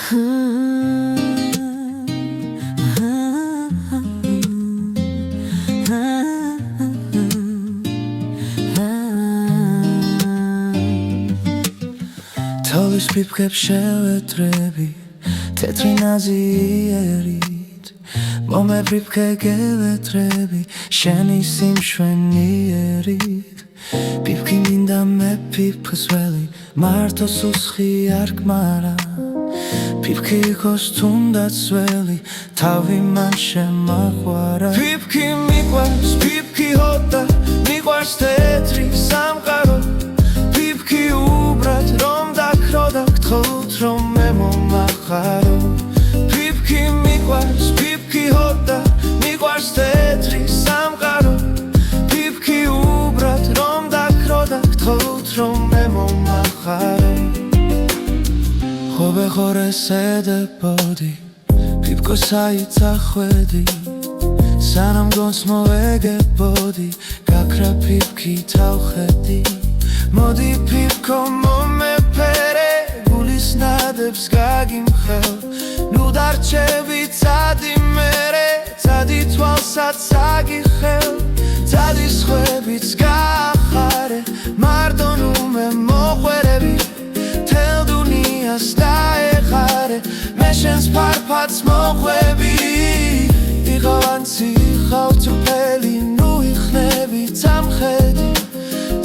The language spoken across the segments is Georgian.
თოლის ფიფკებს შევეტრები თეთრი ნაზიერით მომეფიფკე გევეტრები შენი სიმშვენიერით ფიფკი მინდა მე ფიფკს ველი მარტო სუსხი არ გმარა ფიფკი იყოს თუნდაც ველი თავი მან შემაყვარა ფიფკი მიყვარს ფიფკი ჰოდა მიყვარს თეთრი სამყარო ფიფკი უბრალოდ რომ დაქროდა გთხოვთ რომ მე მომახარო ფიფკი მიყვარს ფიფკი ჰოდა მიყვარს თეთრი სამყარო ფიფკი უბრალოდ რომ დაქროდა გთხოვთ რომ მე მომახარო ხობე ხორე სედებოდი ფიფკო საიცახვედი სანამ გონს მოვეგებოდი გაქრა ფიფკი თავხედი მოდი ფიფკო მომეფერე გულის ნადებს გაგიმხელ ნუ დარჩები წადი მერე წადი თვალსაც აგიხელ წადი სხვებიც გაახარე მარტო ნუ მე მოყვერები თელ დუნიას დაეხარე მე შენს ფარფათს მოყვები იღავანცი ხავ წუხელი ნუ იხნები წამხედი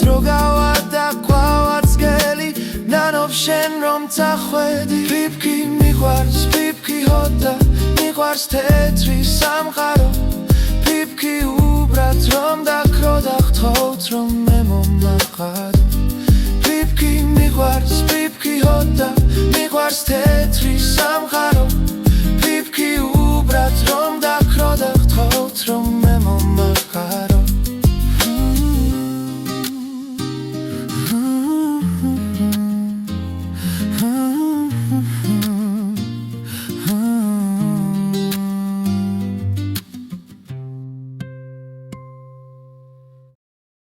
დრო გავარდა ქვავაც გელი ნანობ შენ რომ წახვედი ფიფკი მიყვარს ფიფკი ჰოდა მიყვარს თეთრი სამყარო ფიფკი უბრალოდ რომ დაქროდა გთხოვთ რომ მე მომახარო ფიფკი მიყვარს ფიფკი ჰოდა მიყვარს თეთრი სამყარო ფიფკი უბრალოდ რომ დაქროდა გთხოვთ რომ